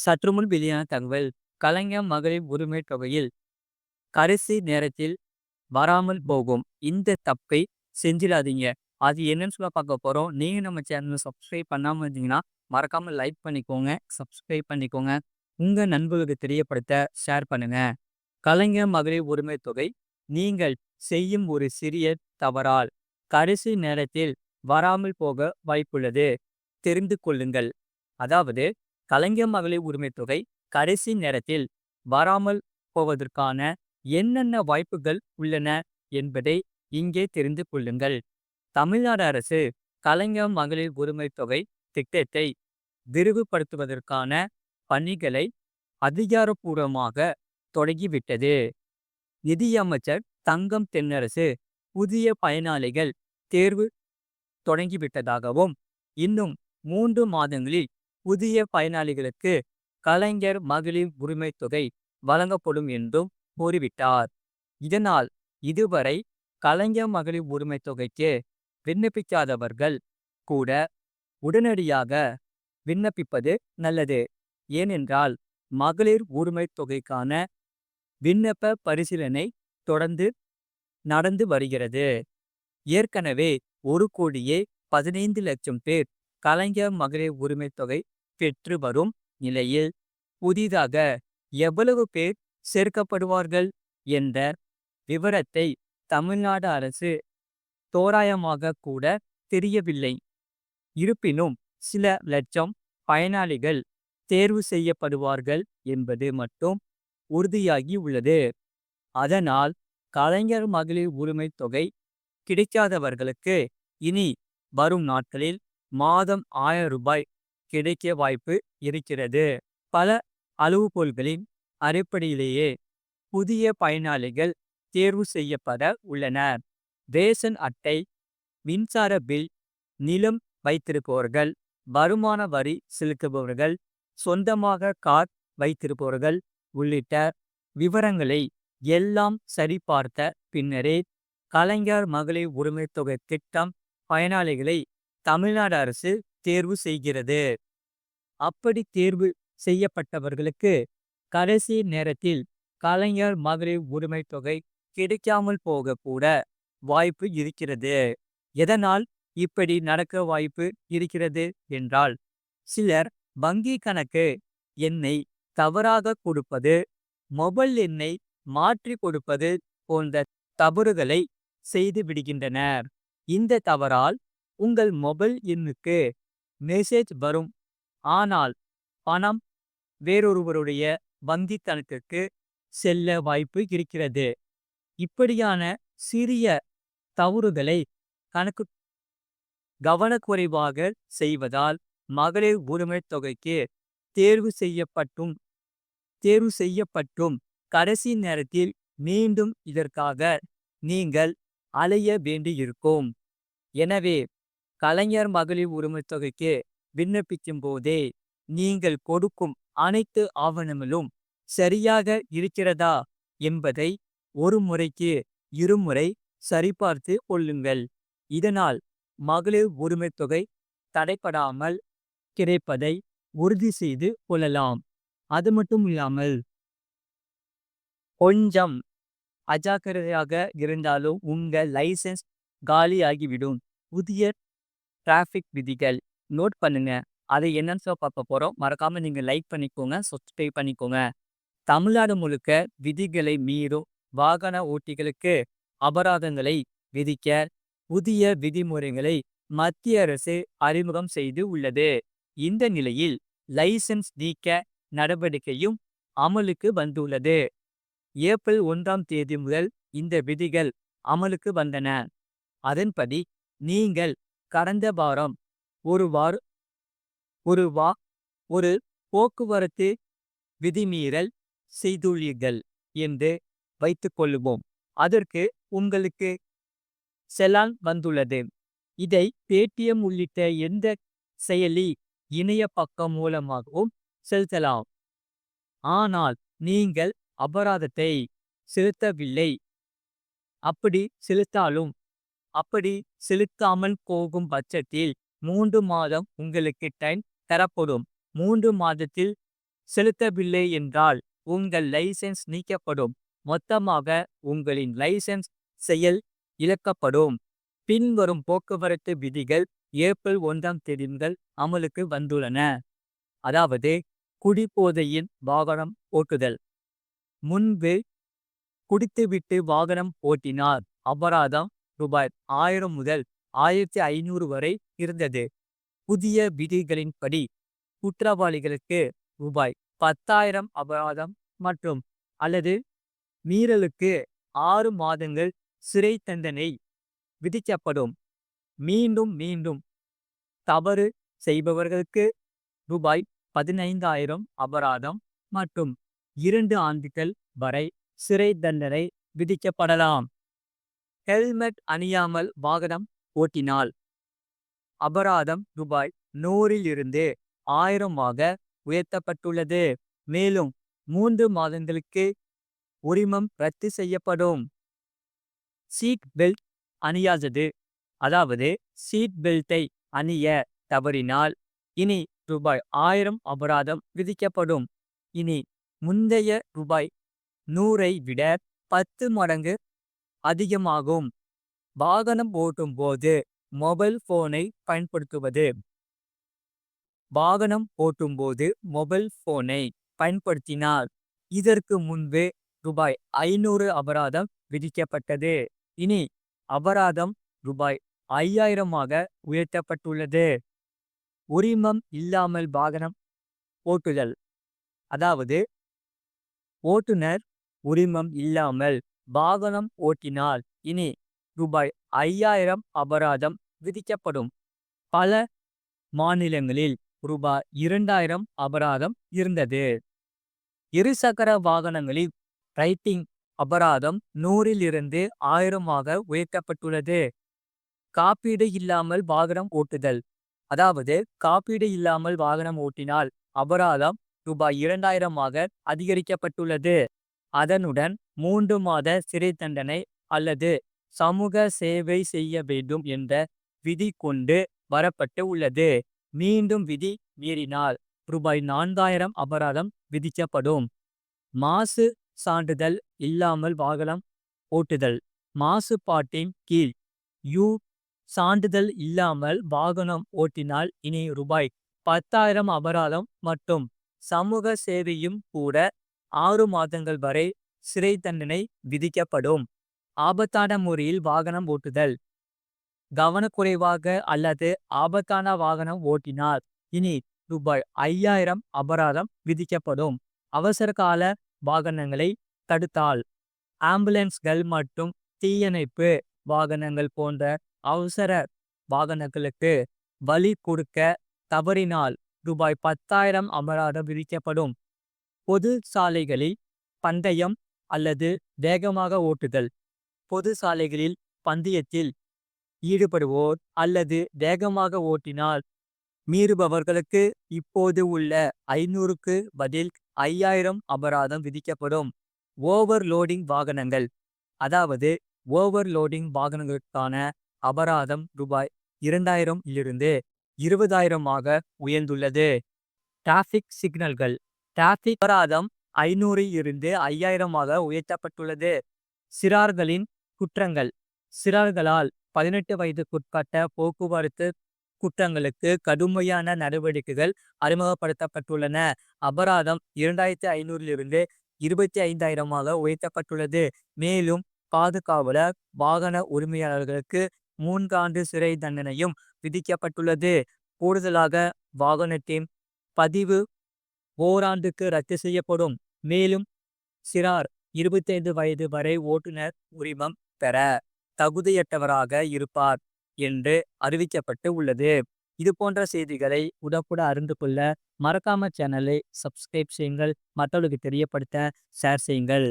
சற்றுமுன் வெளியான தகவல். கலைஞர் மகளிர் உரிமை தொகையில் கடைசி நேரத்தில் வராமல் போகும். இந்த தப்பை செஞ்சிடாதீங்க. அது என்னன்னு சொல்ல பார்க்க போறோம். நீங்க நம்ம சேனலை சப்ஸ்கிரைப் பண்ணாம இருந்தீங்கன்னா, மறக்காம லைக் பண்ணிக்கோங்க. சப்ஸ்கிரைப் பண்ணிக்கோங்க. உங்க நண்பர்களுக்கு தெரியப்படுத்த ஷேர் பண்ணுங்க. கலைஞர் மகளிர் உரிமை தொகை நீங்கள் செய்யும் ஒரு சிறிய தவறால் கடைசி நேரத்தில் வராமல் போக வாய்ப்புள்ளது. தெரிந்து கொள்ளுங்கள். அதாவது கலைஞர் மகளிர் உரிமை தொகை கடைசி நேரத்தில் வராமல் போவதற்கான என்னென்ன வாய்ப்புகள் உள்ளன என்பதை இங்கே தெரிந்து கொள்ளுங்கள். தமிழ்நாடு அரசு கலைஞர் மகளிர் உரிமை தொகை திட்டத்தை விரிவுபடுத்துவதற்கான பணிகளை அதிகாரப்பூர்வமாக தொடங்கிவிட்டது. நிதியமைச்சர் தங்கம் தென்னரசு புதிய பயனாளிகள் தேர்வு தொடங்கிவிட்டதாகவும், இன்னும் 3 மாதங்களில் புதிய பயனாளிகளுக்கு கலைஞர் மகளிர் உரிமை தொகை வழங்கப்படும் என்றும் கூறிவிட்டார். இதனால் இதுவரை கலைஞர் மகளிர் உரிமை தொகைக்கு விண்ணப்பிக்காதவர்கள் கூட உடனடியாக விண்ணப்பிப்பது நல்லது. ஏனென்றால் மகளிர் உரிமை தொகைக்கான விண்ணப்ப பரிசீலனை தொடர்ந்து நடந்து வருகிறது. ஏற்கனவே 1,15,00,000 பேர் கலைஞர் மகளிர் உரிமை தொகை பெற்று வரும் நிலையில் புதிதாக எவ்வளவு பேர் சேர்க்கப்படுவார்கள் என்ற விவரத்தை தமிழ்நாடு அரசு தோராயமாக கூட தெரியவில்லை. இருப்பினும் சில லட்சம் பயனாளிகள் தேர்வு செய்யப்படுவார்கள் என்பது மட்டும் உறுதியாகி உள்ளது. அதனால் கலைஞர் மகளிர் உரிமை தொகை கிடைக்காதவர்களுக்கு இனி வரும் நாட்களில் மாதம் 1000 ரூபாய் கிடைக்க வாய்ப்பு இருக்கிறது. பல அளவுகோல்களின் அடிப்படையிலேயே புதிய பயனாளிகள் தேர்வு செய்யப்பட உள்ளனர். ரேஷன் அட்டை, மின்சார பில், நிலம் வைத்திருப்பவர்கள், வருமான வரி செலுத்துபவர்கள், சொந்தமாக கார் வைத்திருப்பவர்கள் உள்ளிட்ட விவரங்களை எல்லாம் சரிபார்த்த பின்னரே கலைஞர் மகளிர் உரிமை தொகை திட்டம் பயனாளிகளை தமிழ்நாடு அரசு தேர்வு செய்கிறது. அப்படி தேர்வு செய்யப்பட்டவர்களுக்கு கடைசி நேரத்தில் கலைஞர் மகளிர் உரிமை தொகை கிடைக்காமல் போக கூட வாய்ப்பு இருக்கிறது. எதனால் இப்படி நடக்க வாய்ப்பு இருக்கிறது என்றால், சிலர் வங்கி கணக்கு எண்ணை தவறாக கொடுப்பது, மொபைல் எண்ணை மாற்றி கொடுப்பது போன்ற தவறுகளை செய்து விடுகின்றனர். இந்த தவறால் உங்கள் மொபைல் எண்ணுக்கு மெசேஜ் வரும். ஆனால் பணம் வேறொருவருடைய வங்கி கணக்குக்கு செல்ல வாய்ப்பு இருக்கிறது. இப்படியான சிறிய தவறுகளை கவனக்குறைவாக செய்வதால் மகளிர் உரிமை தொகைக்கு தேர்வு செய்யப்பட்டும் கடைசி நேரத்தில் மீண்டும் இதற்காக நீங்கள் அலைய வேண்டியிருக்கும். எனவே கலைஞர் மகளிர் உரிமை தொகைக்கு விண்ணப்பிக்கும் போதே நீங்கள் கொடுக்கும் அனைத்து ஆவணங்களும் சரியாக இருக்கிறதா என்பதை ஒரு முறைக்கு இருமுறை சரிபார்த்து கொள்ளுங்கள். இதனால் மகளிர் உரிமை தொகை தடைபடாமல் கிடைப்பதை உறுதி செய்து கொள்ளலாம். அது மட்டும் இல்லாமல் கொஞ்சம் அஜாக்கிரதையாக இருந்தாலும் உங்கள் லைசென்ஸ் காலியாகிவிடும். புதிய டிராஃபிக் விதிகள் நோட் பண்ணுங்க. அதை என்னன்னு பார்க்க போறோம். மறக்காம நீங்க லைக் பண்ணிக்கோங்க, சப்ஸ்கிரைப் பண்ணிக்கோங்க. தமிழ்நாடு முழுக்க விதிகளை மீறும் வாகன ஓட்டிகளுக்கு அபராதங்களை விதிக்க புதிய விதிமுறைகளை மத்திய அரசு அறிமுகம் செய்து உள்ளது. இந்த நிலையில் லைசென்ஸ் நீக்க நடவடிக்கையும் அமலுக்கு வந்துள்ளது. ஏப்ரல் 1ஆம் தேதி முதல் இந்த விதிகள் அமலுக்கு வந்தன. அதன்படி நீங்கள் கடந்த வாரம் ஒரு போக்குவரத்து விதிமீறல் செய்துள்ளீர்கள் என்று வைத்துக்கொள்ளுவோம். அதற்கு உங்களுக்கு செலான் வந்துள்ளது. இதை பேடிஎம் உள்ளிட்ட எந்த செயலி இணைய பக்கம் மூலமாகவும் செலுத்தலாம். ஆனால் நீங்கள் அபராதத்தை செலுத்தவில்லை. அப்படி செலுத்தாமல் போகும் பட்சத்தில் 3 மாதம் உங்களுக்கு டைம் தரப்படும். 3 மாதத்தில் செலுத்தவில்லை என்றால் உங்கள் லைசென்ஸ் நீக்கப்படும். மொத்தமாக உங்களின் லைசென்ஸ் செயல் இழக்கப்படும். பின்வரும் போக்குவரத்து விதிகள் ஏப்ரல் 1ஆம் தேதி முதல் அமலுக்கு வந்துள்ளன. அதாவது குடிபோதையில் வாகனம் ஓட்டுதல். முன்பு குடித்துவிட்டு வாகனம் ஓட்டினார் அபராதம் ரூபாய் 1000 முதல் 1500 வரை இருந்தது. புதிய விதிகளின்படி குற்றவாளிகளுக்கு ரூபாய் 10,000 அபராதம் மற்றும் அல்லது மீறலுக்கு 6 மாதங்கள் சிறை தண்டனை விதிக்கப்படும். மீண்டும் மீண்டும் தவறு செய்பவர்களுக்கு ரூபாய் 15,000 அபராதம் மற்றும் 2 ஆண்டுகள் வரை சிறை தண்டனை விதிக்கப்படலாம். ஹெல்மெட் அணியாமல் வாகனம் ஓட்டினால் அபராதம் ரூபாய் 100 இருந்து 1000 உயர்த்தப்பட்டுள்ளது. மேலும் 3 மாதங்களுக்கு உரிமம் ரத்து செய்யப்படும். சீட் பெல்ட் அணியாதது, அதாவது சீட் பெல்ட்டை அணிய தவறினால் இனி ரூபாய் 1000 அபராதம் விதிக்கப்படும். இனி முந்தைய ரூபாய் 100ஐ விட 10 மடங்கு அதிகமாகும். வாகனம் ஓட்டும் போது மொபைல் போனை பயன்படுத்துவது. வாகனம் ஓட்டும்போது மொபைல் போனை பயன்படுத்தினால் இதற்கு முன்பு ரூபாய் 500 அபராதம் விதிக்கப்பட்டது. இனி அபராதம் ரூபாய் 5000 உயர்த்தப்பட்டுள்ளது. உரிமம் இல்லாமல் வாகனம் ஓட்டுதல், அதாவது ஓட்டுநர் உரிமம் இல்லாமல் வாகனம் ஓட்டினால் இனி ரூபாய் 5000 அபராதம் விதிக்கப்படும். பல மாநிலங்களில் ரூபாய் 2000 அபராதம் இருந்தது. இருசக்கர வாகனங்களில் ரைட்டிங் அபராதம் 100 இருந்து 1000 உயர்த்தப்பட்டுள்ளது. காப்பீடு இல்லாமல் வாகனம் ஓட்டுதல், அதாவது காப்பீடு இல்லாமல் வாகனம் ஓட்டினால் அபராதம் ரூபாய் 2000 அதிகரிக்கப்பட்டுள்ளது. அதனுடன் 3 மாத சிறை தண்டனை அல்லது சமூக சேவை செய்ய வேண்டும் என்ற விதி கொண்டு வரப்பட்டு உள்ளது. மீண்டும் விதி மீறினால் ரூபாய் 4000 அபராதம் விதிக்கப்படும். மாசு சான்றிதழ் இல்லாமல் வாகனம் ஓட்டுதல். மாசுபாட்டின் கீழ் யூ சான்றிதழ் இல்லாமல் வாகனம் ஓட்டினால் இனி ரூபாய் 10,000 அபராதம் மற்றும் சமூக சேவையும் கூட 6 மாதங்கள் வரை சிறை தண்டனை விதிக்கப்படும். ஆபத்தான முறையில் வாகனம் ஓட்டுதல். கவனக்குறைவாக அல்லது ஆபத்தான வாகனம் ஓட்டினால் இனி ரூபாய் 5000 அபராதம் விதிக்கப்படும். அவசரகால வாகனங்களை தடுத்தால், ஆம்புலன்ஸ்கள் மற்றும் தீயணைப்பு வாகனங்கள் போன்ற அவசர வாகனங்களுக்கு வழி கொடுக்க தவறினால் ரூபாய் 10,000 அபராதம் விதிக்கப்படும். பொது சாலைகளில் பந்தயம் அல்லது வேகமாக ஓட்டுதல். பொது சாலைகளில் பந்தயத்தில் ஈடுபடுவோர் அல்லது வேகமாக ஓட்டினால் மீறுபவர்களுக்கு இப்போது உள்ள 500க்கு பதில் 5000 அபராதம் விதிக்கப்படும். ஓவர்லோடிங் வாகனங்கள், அதாவது ஓவர்லோடிங் வாகனங்களுக்கான அபராதம் ரூபாய் 2000 இலிருந்து 20,000 உயர்ந்துள்ளது. டிராஃபிக் சிக்னல்கள். டிராஃபிக் அபராதம் 500 இருந்து 5000 உயர்த்தப்பட்டுள்ளது. சிறார்களின் குற்றங்கள். சிறார்களால் 18 வயதுக்குட்பட்ட போக்குவரத்து குற்றங்களுக்கு கடுமையான நடவடிக்கைகள் அறிமுகப்படுத்தப்பட்டுள்ளன. அபராதம் 2500 இருந்து 25,000 உயர்த்தப்பட்டுள்ளது. மேலும் பாதுகாவலர் வாகன உரிமையாளர்களுக்கு 3 ஆண்டு சிறை தண்டனையும் விதிக்கப்பட்டுள்ளது. கூடுதலாக வாகனத்தின் பதிவு ஓராண்டுக்கு ரத்து செய்யப்படும். மேலும் சிறார் 25 வயது வரை ஓட்டுநர் உரிமம் பெற தகுதியற்றவராக இருப்பார் என்று அறிவிக்கப்பட்டு உள்ளது. இது போன்ற செய்திகளை உடனுக்குடன் அறிந்து கொள்ள மறக்காம சேனலை சப்ஸ்கிரைப் செய்யுங்கள். மற்றவர்களுக்கு தெரியப்படுத்த ஷேர் செய்யுங்கள்.